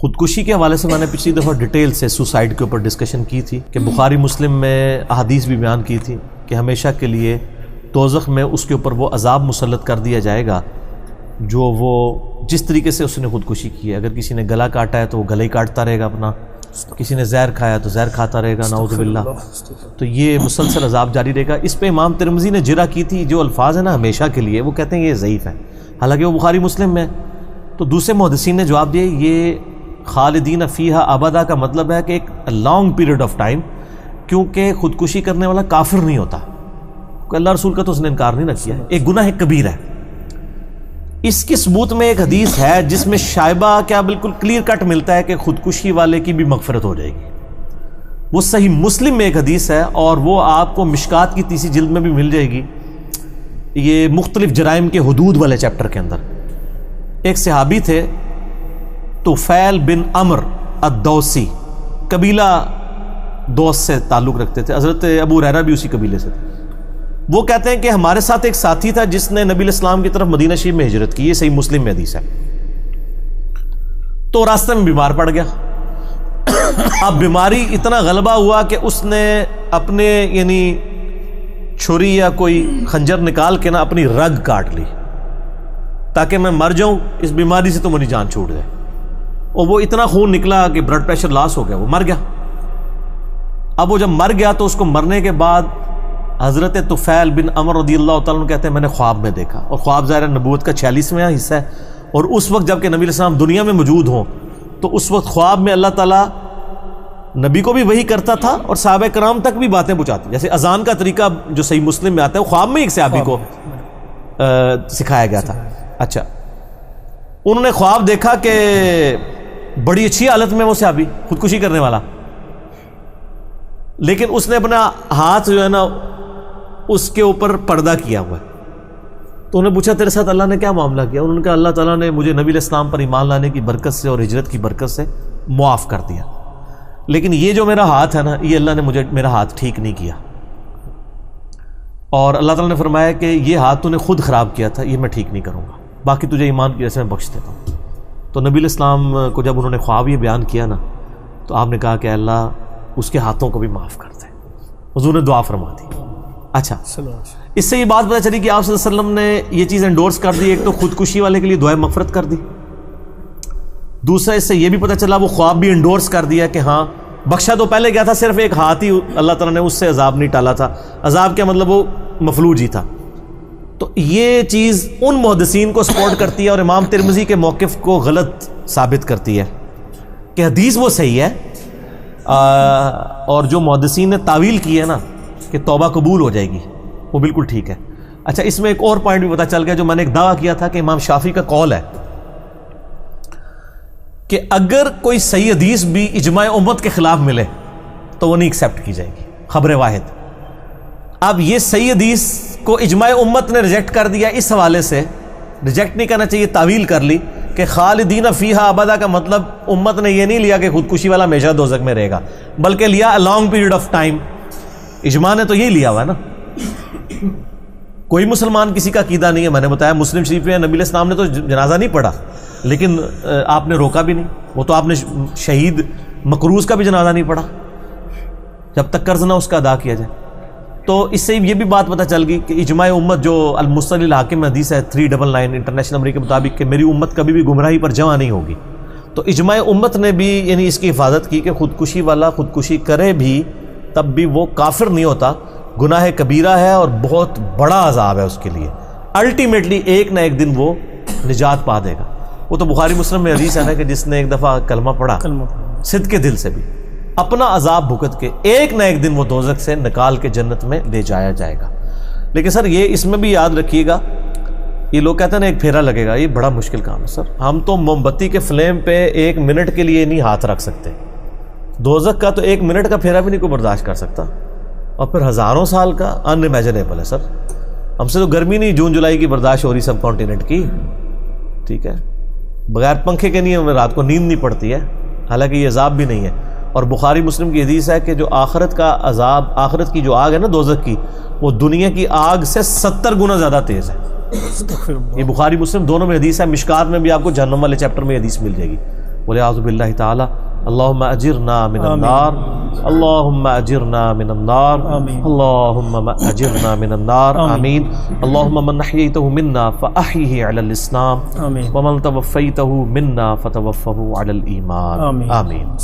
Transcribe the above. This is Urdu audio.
خودکشی کے حوالے سے میں نے پچھلی دفعہ ڈیٹیل سے سوسائڈ کے اوپر ڈسکشن کی تھی کہ بخاری مسلم میں احادیث بھی بیان کی تھی کہ ہمیشہ کے لیے دوزخ میں اس کے اوپر وہ عذاب مسلط کر دیا جائے گا جو وہ جس طریقے سے اس نے خودکشی کی ہے. اگر کسی نے گلا کاٹا ہے تو وہ گلا ہی کاٹتا رہے گا اپنا، کسی نے زہر کھایا تو زہر کھاتا رہے گا، نعوذ باللہ. تو یہ مسلسل عذاب جاری رہے گا. اس پہ امام ترمذی نے جرح کی تھی، جو الفاظ ہیں نا ہمیشہ کے لیے، وہ کہتے ہیں یہ ضعیف ہے، حالانکہ وہ بخاری مسلم میں. تو دوسرے محدثین نے جواب دیا یہ خالدین فیہا ابدا کا مطلب ہے کہ ایک لانگ پیریڈ آف ٹائم، کیونکہ خودکشی کرنے والا کافر نہیں ہوتا، اللہ رسول کا تو اس نے انکار نہیں نہ کیا ہے، ایک گناہ کبیر ہے. اس کے ثبوت میں ایک حدیث ہے جس میں شائبہ کیا بالکل کلیئر کٹ ملتا ہے کہ خودکشی والے کی بھی مغفرت ہو جائے گی. وہ صحیح مسلم میں ایک حدیث ہے اور وہ آپ کو مشکات کی تیسری جلد میں بھی مل جائے گی، یہ مختلف جرائم کے حدود والے چیپٹر کے اندر. ایک صحابی تھے طفیل بن عمر الدوسی، قبیلہ دوس سے تعلق رکھتے تھے، حضرت ابو ہریرہ بھی اسی قبیلے سے تھے. وہ کہتے ہیں کہ ہمارے ساتھ ایک ساتھی تھا جس نے نبی علیہ السلام کی طرف مدینہ شریف میں ہجرت کی، یہ صحیح مسلم میں حدیث ہے. تو راستے میں بیمار پڑ گیا. اب بیماری اتنا غلبہ ہوا کہ اس نے اپنے یعنی چھری یا کوئی خنجر نکال کے نا اپنی رگ کاٹ لی تاکہ میں مر جاؤں اس بیماری سے تو میری جان چھوٹ جائے. اور وہ اتنا خون نکلا کہ بلڈ پریشر لاس ہو گیا، وہ مر گیا. اب وہ جب مر گیا تو اس کو مرنے کے بعد حضرت طفیل بن عمر رضی اللہ تعالیٰ عنہ کہتے ہیں میں نے خواب میں دیکھا، اور خواب ظاہر نبوت کا 46واں حصہ ہے، اور اس وقت جب کہ نبی علیہ السلام دنیا میں موجود ہوں تو اس وقت خواب میں اللہ تعالیٰ نبی کو بھی وحی کرتا تھا اور صحابہ کرام تک بھی باتیں پہنچاتی. جیسے اذان کا طریقہ جو صحیح مسلم میں آتا ہے وہ خواب میں ایک صحابی کو سکھایا گیا تھا. اچھا، انہوں نے خواب دیکھا کہ بڑی اچھی حالت میں وہ صحابی خودکشی کرنے والا، لیکن اس نے اپنا ہاتھ جو ہے نا اس کے اوپر پردہ کیا ہوا ہے. تو انہوں نے پوچھا تیرے ساتھ اللہ نے کیا معاملہ کیا؟ انہوں نے کہا اللہ تعالیٰ نے مجھے نبی علیہ السلام پر ایمان لانے کی برکت سے اور ہجرت کی برکت سے معاف کر دیا، لیکن یہ جو میرا ہاتھ ہے نا یہ اللہ نے مجھے میرا ہاتھ ٹھیک نہیں کیا، اور اللہ تعالیٰ نے فرمایا کہ یہ ہاتھ تو نے خود خراب کیا تھا، یہ میں ٹھیک نہیں کروں گا، باقی تجھے ایمان کی وجہ سے میں بخش دیتا ہوں. تو نبی علیہ السلام کو جب انہوں نے خواب یہ بیان کیا نا تو آپ نے کہا کہ اللہ اس کے ہاتھوں کو بھی معاف کر دے. حضور نے دعا فرما دی. اچھا، اس سے یہ بات پتہ چلی کہ آپ صلی اللہ علیہ وسلم نے یہ چیز انڈورس کر دی. ایک تو خودکشی والے کے لیے دعائے مغفرت کر دی، دوسرا اس سے یہ بھی پتہ چلا وہ خواب بھی انڈورس کر دیا کہ ہاں بخشا تو پہلے گیا تھا، صرف ایک ہاتھ ہی اللہ تعالیٰ نے اس سے عذاب نہیں ٹالا تھا. عذاب کیا مطلب وہ مفلوج ہی تھا. تو یہ چیز ان محدثین کو سپورٹ کرتی ہے اور امام ترمذی کے موقف کو غلط ثابت کرتی ہے کہ حدیث وہ صحیح ہے، اور جو محدثین نے تعویل کی ہے نا کہ توبہ قبول ہو جائے گی وہ بالکل ٹھیک ہے. اچھا، اس میں ایک اور پوائنٹ بھی پتہ چل گیا جو میں نے ایک دعویٰ کیا تھا کہ امام شافعی کا قول ہے کہ اگر کوئی صحیح حدیث بھی اجماع امت کے خلاف ملے تو وہ نہیں ایکسیپٹ کی جائے گی، خبر واحد. اب یہ صحیح حدیث کو اجماع امت نے ریجیکٹ کر دیا، اس حوالے سے ریجیکٹ نہیں کرنا چاہیے، تعویل کر لی کہ خالدین فیہا ابدا کا مطلب امت نے یہ نہیں لیا کہ خودکشی والا ہمیشہ دوزخ میں رہے گا، بلکہ لیا لانگ پیریڈ آف ٹائم. اجماع نے تو یہی لیا ہوا ہے نا. کوئی مسلمان کسی کا عقیدہ نہیں ہے. میں نے بتایا مسلم شریف میں نبی علیہ السلام نے تو جنازہ نہیں پڑھا، لیکن آپ نے روکا بھی نہیں. وہ تو آپ نے شہید مقروض کا بھی جنازہ نہیں پڑھا جب تک قرض نہ اس کا ادا کیا جائے. تو اس سے یہ بھی بات پتہ چل گئی کہ اجماع امت جو المصنف الحاکم میں حدیث ہے 399 انٹرنیشنل نمبر کے مطابق کہ میری امت کبھی بھی گمراہی پر جمع نہیں ہوگی، تو اجماع امت نے بھی یعنی اس کی حفاظت کی کہ خودکشی والا خودکشی کرے بھی تب بھی وہ کافر نہیں ہوتا، گناہ کبیرہ ہے اور بہت بڑا عذاب ہے اس کے لیے. الٹیمیٹلی ایک نہ ایک دن وہ نجات پا دے گا. وہ تو بخاری مسلم میں حدیث ہے نا کہ جس نے ایک دفعہ کلمہ پڑھا صدق کے دل سے بھی اپنا عذاب بھگت کے ایک نہ ایک دن وہ دوزخ سے نکال کے جنت میں لے جایا جائے گا. لیکن سر یہ اس میں بھی یاد رکھیے گا، یہ لوگ کہتے ہیں نا ایک پھیرا لگے گا، یہ بڑا مشکل کام ہے سر. ہم تو موم بتی کے فلیم پہ ایک منٹ کے لیے نہیں ہاتھ رکھ سکتے، دوزخ کا تو ایک منٹ کا پھیرا بھی نہیں کوئی برداشت کر سکتا، اور پھر ہزاروں سال کا ان امیجنیبل ہے سر. ہم سے تو گرمی نہیں جون جولائی کی برداشت ہو رہی سب کانٹیننٹ کی، ٹھیک ہے، بغیر پنکھے کے نہیں ہمیں رات کو نیند نہیں پڑتی ہے، حالانکہ یہ عذاب بھی نہیں ہے. اور بخاری مسلم کی حدیث ہے کہ جو آخرت کا عذاب، آخرت کی جو آگ ہے نا دوزخ کی، وہ دنیا کی آگ سے 70 گنا زیادہ تیز ہے. یہ بخاری مسلم دونوں میں حدیث ہے. مشکات میں بھی آپ کو جہنم والے چیپٹر میں حدیث مل جائے گی. والعیاذ باللہ تعالی. اللہم اجرنا من النار، اللہم اجرنا من النار، اللہم اجرنا من النار. آمین. اللہم من احییتہ منا فاحیہ علی الاسلام ومن توفیتہ منا فتوفہ علی الایمان. آمین. آمین.